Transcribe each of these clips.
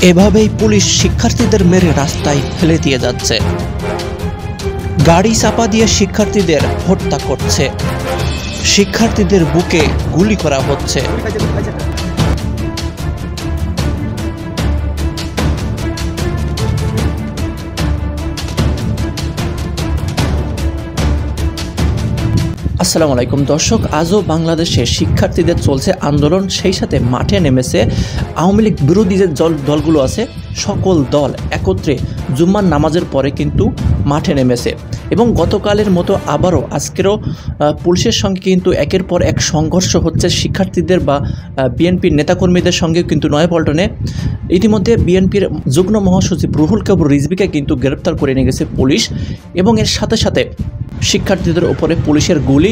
এভাবেই পুলিশ শিক্ষার্থীদের মেরে রাস্তায় ফেলে দিয়ে যাচ্ছে, গাড়ি চাপা দিয়ে শিক্ষার্থীদের হত্যা করছে, শিক্ষার্থীদের বুকে গুলি করা হচ্ছে। আসসালামু আলাইকুম দর্শক, আজও বাংলাদেশে শিক্ষার্থীদের চলছে আন্দোলন, সেই সাথে মাঠে নেমেছে আওয়ামী লীগ বিরোধী যে দলগুলো আছে সকল দল একত্রে জুম্মার নামাজের পরে কিন্তু মাঠে নেমেছে। এবং গতকালের মতো আবারও আজকেরও পুলিশের সঙ্গে কিন্তু একের পর এক সংঘর্ষ হচ্ছে শিক্ষার্থীদের বা বিএনপির নেতাকর্মীদের সঙ্গে কিন্তু নয়াপল্টনে। ইতিমধ্যে বিএনপির যুগ্ম মহাসচিব রুহুল কবির রিজভীকে কিন্তু গ্রেপ্তার করে নিয়ে গেছে পুলিশ, এবং এর সাথে সাথে শিক্ষার্থীদের উপরে পুলিশের গুলি,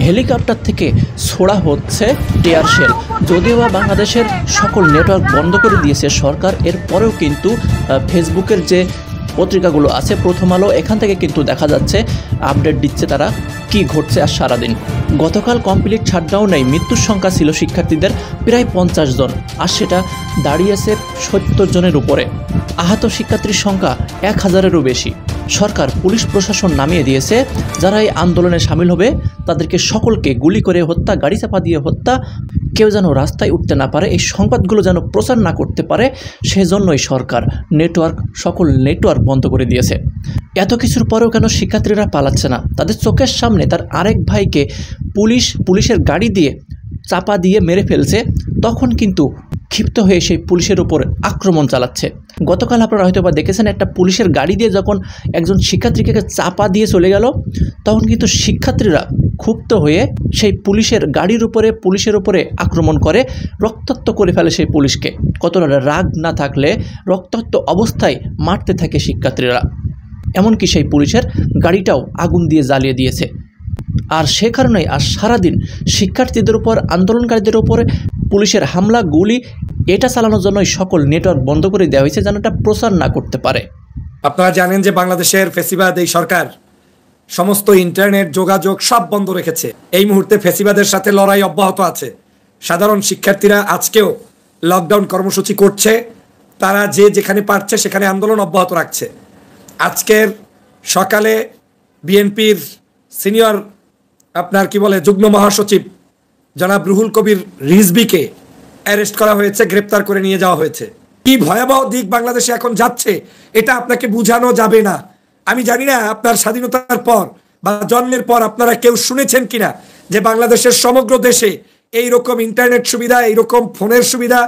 হেলিকপ্টার থেকে ছোড়া হচ্ছে টিয়ার শেল। যদিও বা বাংলাদেশের সকল নেটওয়ার্ক বন্ধ করে দিয়েছে সরকার, এরপরেও কিন্তু ফেসবুকের যে পত্রিকাগুলো আছে, প্রথম আলো, এখান থেকে কিন্তু দেখা যাচ্ছে আপডেট দিচ্ছে তারা কি ঘটছে। আর সারাদিন গতকাল কমপ্লিট শাটডাউনেই মৃত্যুর সংখ্যা ছিল শিক্ষার্থীদের প্রায় 50 জন, আর সেটা দাঁড়িয়েছে 70 জনের উপরে। আহত শিক্ষার্থীর সংখ্যা 1000-এরও বেশি। সরকার পুলিশ প্রশাসন নামিয়ে দিয়েছে, যারা এই আন্দোলনে সামিল হবে তাদেরকে সকলকে গুলি করে হত্যা, গাড়ি চাপা দিয়ে হত্যা, কেউ যেন রাস্তায় উঠতে না পারে, এই সংবাদগুলো যেন প্রচার না করতে পারে, সেজন্যই সরকার সকল নেটওয়ার্ক বন্ধ করে দিয়েছে। এত কিছুর পরেও কেন শিক্ষার্থীরা পালাচ্ছে না? তাদের চোখের সামনে তার আরেক ভাইকে পুলিশের গাড়ি দিয়ে চাপা দিয়ে মেরে ফেলছে, তখন কিন্তু ক্ষিপ্ত হয়ে সেই পুলিশের উপর আক্রমণ চালাচ্ছে। গতকাল আপনারা হয়তো বা দেখেছেন, একটা পুলিশের গাড়ি দিয়ে যখন একজন শিক্ষার্থীকে চাপা দিয়ে চলে গেল, তখন কিন্তু শিক্ষার্থীরা ক্ষুব্ধ হয়ে সেই পুলিশের উপরে আক্রমণ করে, রক্তাক্ত করে ফেলে সেই পুলিশকে। কতটা রাগ না থাকলে রক্তাক্ত অবস্থায় মারতে থাকে শিক্ষার্থীরা। এমনকি সেই পুলিশের গাড়িটাও আগুন দিয়ে জ্বালিয়ে দিয়েছে। আর সে কারণেই আর সারাদিন শিক্ষার্থীদের উপর, আন্দোলনকারীদের উপরে পুলিশের হামলা, গুলি, এটা চালানোর জন্যই সকল নেটওয়ার্ক বন্ধ করে দেওয়া হয়েছে, যেন এটা প্রচার না করতে পারে। আপনারা জানেন যে বাংলাদেশের ফ্যাসিবাদ এই সরকার সমস্ত ইন্টারনেট যোগাযোগ সব বন্ধ রেখেছে। এই মুহূর্তে ফ্যাসিবাদের সাথে লড়াই অব্যাহত আছে। সাধারণ শিক্ষার্থীরা আজকেও লকডাউন কর্মসূচি করছে, তারা যেখানে পারছে সেখানে আন্দোলন অব্যাহত রাখছে। আজকের সকালে বিএনপির সিনিয়র যুগ্ম মহাসচিব জনাব রুহুল কবির রিজভীকে অ্যারেস্ট করা হয়েছে, গ্রেপ্তার করে নিয়ে যাওয়া হয়েছে। কি ভয়াবহ দিক বাংলাদেশে এখন যাচ্ছে এটা আপনাকে বোঝানো যাবে না। আমি জানি না আপনার স্বাধীনতার পর বা জন্মের পর আপনারা কেউ শুনেছেন কিনা যে বাংলাদেশের সমগ্র দেশে এইরকম ইন্টারনেট সুবিধা, এইরকম ফোনের সুবিধা,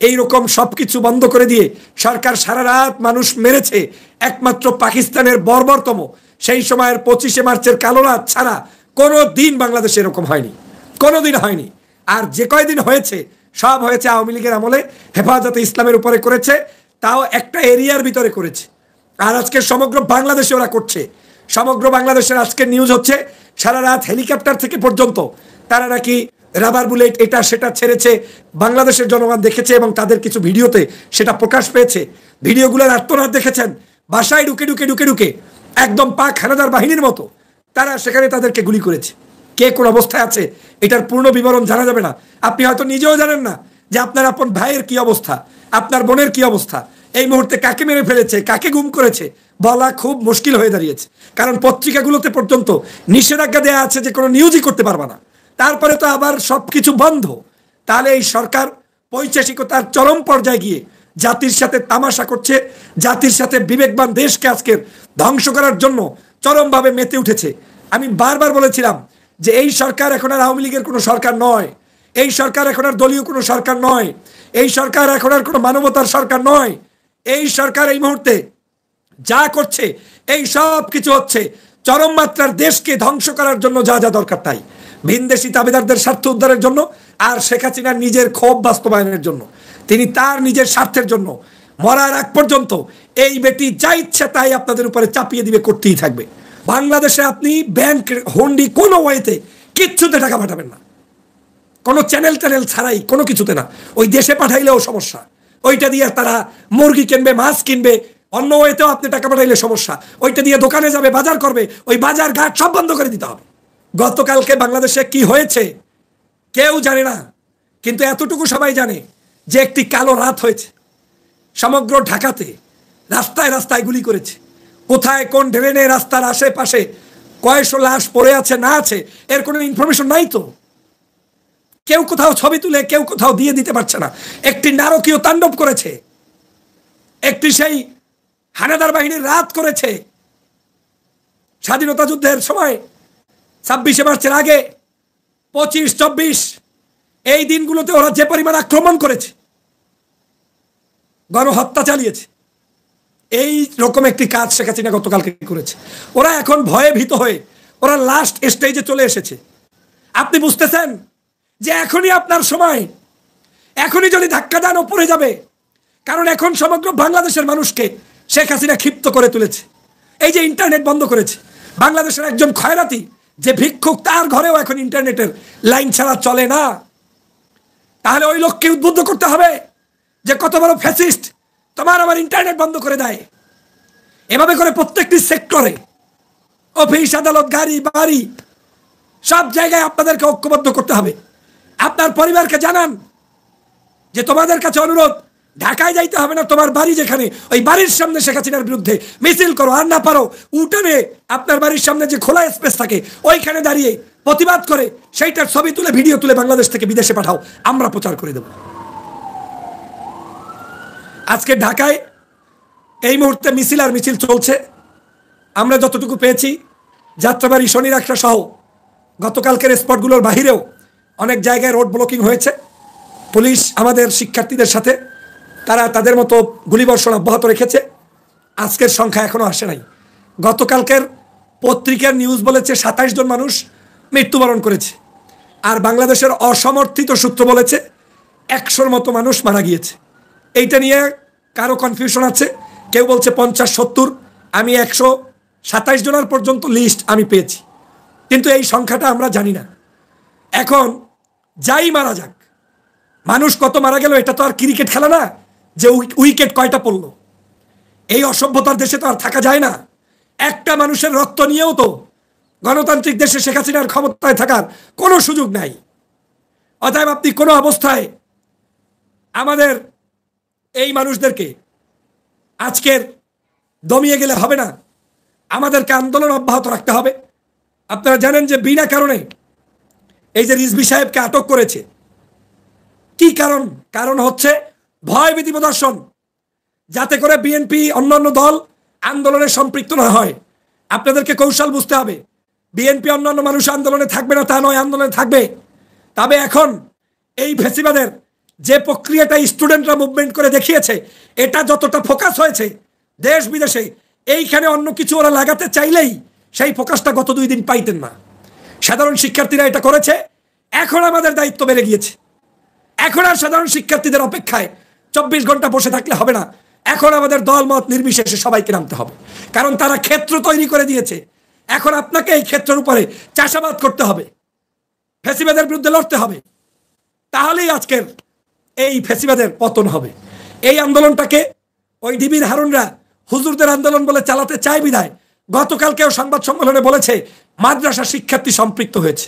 এইরকম সবকিছু বন্ধ করে দিয়ে সরকার সারা রাত মানুষ মেরেছে। একমাত্র পাকিস্তানের বর্বরতম সেই সময়ের 25শে মার্চের কালো রাত ছাড়া কোনো দিন বাংলাদেশে এরকম হয়নি, কোনো দিন হয়নি। আর যে কয়দিন হয়েছে সব হয়েছে আওয়ামী লীগের আমলে, হেফাজতে ইসলামের উপরে করেছে, তাও একটা এরিয়ার ভিতরে করেছে। আর আজকে সমগ্র বাংলাদেশে ওরা করছে। সমগ্র বাংলাদেশের আজকের নিউজ হচ্ছে সারা রাত হেলিকপ্টার থেকে পর্যন্ত তারা নাকি রাবার বুলেট এটা সেটা ছেড়েছে। বাংলাদেশের জনগণ দেখেছে এবং তাদের কিছু ভিডিওতে সেটা প্রকাশ পেয়েছে। ভিডিওগুলোর আত্মনাদ দেখেছেন, বাসায় ঢুকে একদম পাক হানাদার বাহিনীর মতো তারা সেখানে তাদেরকে গুলি করেছে। কে কোন অবস্থায় আছে এটার পূর্ণ বিবরণ জানা যাবে না। আপনি হয়তো নিজেও জানেন না যে আপনার আপন ভাইয়ের কি অবস্থা, আপনার বোনের কি অবস্থা, এই মুহূর্তে কাকে মেরে ফেলেছে, কাকে গুম করেছে, বলা খুব মুশকিল হয়ে দাঁড়িয়েছে। কারণ পত্রিকাগুলোতে পর্যন্ত নিষেধাজ্ঞা দেওয়া আছে যে কোনো নিউজই করতে পারবে না। তারপরে তো আবার সবকিছু বন্ধ। তাহলে এই সরকার পৈশাচিকতার চরম পর্যায়ে গিয়ে জাতির সাথে তামাশা করছে, জাতির সাথে বিবেকবান দেশকে আজকের ধ্বংস করার জন্য চরমভাবে মেতে উঠেছে। আমি বারবার বলেছিলাম যে এই সরকার এখন আর আওয়ামী লীগের কোনো সরকার নয়, এই সরকার এখন আর দলীয় কোনো সরকার নয়, এই সরকার এখন আর কোনো মানবতার সরকার নয়। এই সরকার এই মুহূর্তে যা করছে এই সব কিছু হচ্ছে চরম মাত্রার দেশকে ধ্বংস করার জন্য, যা যা দরকার তাই, ভিনদেশি তাবেদারদের স্বার্থ উদ্ধারের জন্য আর শেখ হাসিনার নিজের ক্ষোভ বাস্তবায়নের জন্য। তিনি তার নিজের স্বার্থের জন্য মরার আগ পর্যন্ত এই বেটি যা ইচ্ছে তাই আপনাদের উপরে চাপিয়ে দিবে, করতেই থাকবে। বাংলাদেশে আপনি ব্যাংক হুন্ডি কোনো ওয়েতে কিচ্ছুতে টাকা পাঠাবেন না, কোনো চ্যানেল ছাড়াই, কোনো কিছুতে না। ওই দেশে পাঠাইলেও সমস্যা, ওইটা দিয়ে তারা মুরগি কিনবে, মাছ কিনবে, অন্য ওয়েতেও আপনি টাকা পাঠাইলে সমস্যা। ওইটা দিয়ে দোকানে যাবে, বাজার করবে, ওই বাজার ঘাট সব বন্ধ করে দিতে হবে। গতকালকে বাংলাদেশে কি হয়েছে কেউ জানে না, কিন্তু এতটুকু সবাই জানে যে একটি কালো রাত হয়েছে। সমগ্র ঢাকাতে রাস্তায় রাস্তায় গুলি করেছে। কোথায় কোন ড্রেনে রাস্তার আশেপাশে কয়শো লাশ পড়ে আছে না আছে এর কোনো ইনফরমেশন নাই তো। কেউ কোথাও ছবি তুলে কেউ কোথাও দিয়ে দিতে পারছে না। একটি নারকীয় তাণ্ডব করেছে, একটি সেই হানাদার বাহিনীর রাত করেছে। স্বাধীনতা যুদ্ধের সময় 26শে মার্চের আগে 25, 24 এই দিনগুলোতে ওরা যে পরিমাণ আক্রমণ করেছে, গণহত্যা চালিয়েছে, এই রকম একটি কাজ শেখ হাসিনা গতকালকে করেছে। ওরা এখন ভয়ে ভীত হয়ে ওরা লাস্ট স্টেজে চলে এসেছে। আপনি বুঝতেছেন যে এখনই আপনার সময়, এখনই যদি ধাক্কা দেন উপরে যাবে। কারণ এখন সমগ্র বাংলাদেশের মানুষকে শেখ হাসিনা ক্ষিপ্ত করে তুলেছে। এই যে ইন্টারনেট বন্ধ করেছে, বাংলাদেশের একজন খয়রাতি যে ভিক্ষুক তার ঘরেও এখন ইন্টারনেটের লাইন ছাড়া চলে না। তাহলে ওই লোককে উদ্বুদ্ধ করতে হবে যে কত বড় ফ্যাসিস্ট তোমার আমার ইন্টারনেট বন্ধ করে দেয়। এভাবে করে প্রত্যেকটি সেক্টরে, অফিস, আদালত, গাড়ি, বাড়ি, সব জায়গায় আপনাদেরকে ঐক্যবদ্ধ করতে হবে। আপনার পরিবারকে জানান যে তোমাদের কাছে অনুরোধ, ঢাকায় যাইতে হবে না, তোমার বাড়ি যেখানে ওই বাড়ির সামনে শেখ হাসিনার বিরুদ্ধে মিছিল করো। আর না পারো উঠানে আপনার বাড়ির সামনে যে খোলা স্পেস থাকে ওইখানে দাঁড়িয়ে প্রতিবাদ করে সেইটার ছবি তুলে ভিডিও তুলে বাংলাদেশ থেকে বিদেশে পাঠাও, আমরা প্রচার করে দেব। আজকে ঢাকায় এই মুহূর্তে মিছিল আর মিছিল চলছে। আমরা যতটুকু পেয়েছি যাত্রাবাড়ি, শনিরাখড়া সহ গতকালকের স্পটগুলোর বাহিরেও অনেক জায়গায় রোড ব্লকিং হয়েছে। পুলিশ আমাদের শিক্ষার্থীদের সাথে তারা তাদের মতো গুলিবর্ষণ অব্যাহত রেখেছে। আজকের সংখ্যা এখনো আসে নাই। গতকালকের পত্রিকার নিউজ বলেছে 27 জন মানুষ মৃত্যুবরণ করেছে, আর বাংলাদেশের অসমর্থিত সূত্র বলেছে 100-র মতো মানুষ মারা গিয়েছে। এইটা নিয়ে কারো কনফিউশন আছে, কেউ বলছে 50-70, আমি 127 জনের পর্যন্ত লিস্ট আমি পেয়েছি, কিন্তু এই সংখ্যাটা আমরা জানি না। এখন যাই মারা যাক, মানুষ কত মারা গেল এটা তো আর ক্রিকেট খেলা না যে উইকেট কয়টা পড়লো। এই অসভ্যতার দেশে তো আর থাকা যায় না। একটা মানুষের রক্ত নিয়েও তো গণতান্ত্রিক দেশে শেখ হাসিনার ক্ষমতায় থাকার কোনো সুযোগ নাই। অতএব আপনি কোনো অবস্থায় আমাদের এই মানুষদেরকে আজকের দমিয়ে গেলে হবে না, আমাদেরকে আন্দোলন অব্যাহত রাখতে হবে। আপনারা জানেন যে বিনা কারণে এই যে রিজভী সাহেবকে আটক করেছে, কি কারণ? কারণ হচ্ছে ভয়ভীতি প্রদর্শন, যাতে করে বিএনপি অন্যান্য দল আন্দোলনে সম্পৃক্ত না হয়। আপনাদেরকে কৌশল বুঝতে হবে। বিএনপি অন্যান্য মানুষ আন্দোলনে থাকবে না তা নয়, আন্দোলনে থাকবে। তবে এখন এই ফ্যাসিবাদের যে প্রক্রিয়াটা স্টুডেন্টরা মুভমেন্ট করে দেখিয়েছে, এটা যতটা ফোকাস হয়েছে দেশ বিদেশে, এইখানে অন্য কিছু ওরা লাগাতে চাইলেই সেই ফোকাসটা গত 2 দিন পাইতেন না। সাধারণ শিক্ষার্থীরা এটা করেছে। এখন আমাদের দায়িত্ব বেড়ে গিয়েছে। এখন আর সাধারণ শিক্ষার্থীদের অপেক্ষায় 24 ঘন্টা বসে থাকলে হবে না। এখন আমাদের দল মত নির্বিশেষে সবাইকে নামতে হবে, কারণ তারা ক্ষেত্র তৈরি করে দিয়েছে। এখন আপনাকে এই ক্ষেত্রের উপরে চাষাবাদ করতে হবে, ফ্যাসিবাদের বিরুদ্ধে লড়তে হবে। তাহলেই আজকের এই ফ্যাসিবাদের পতন হবে। এই আন্দোলনটাকে ওই ডিবির হারুনরা হুজুরদের আন্দোলন বলে চালাতে চায় বিধায় গতকালকেও সংবাদ সম্মেলনে বলেছে মাদ্রাসা শিক্ষার্থী সম্পৃক্ত হয়েছে।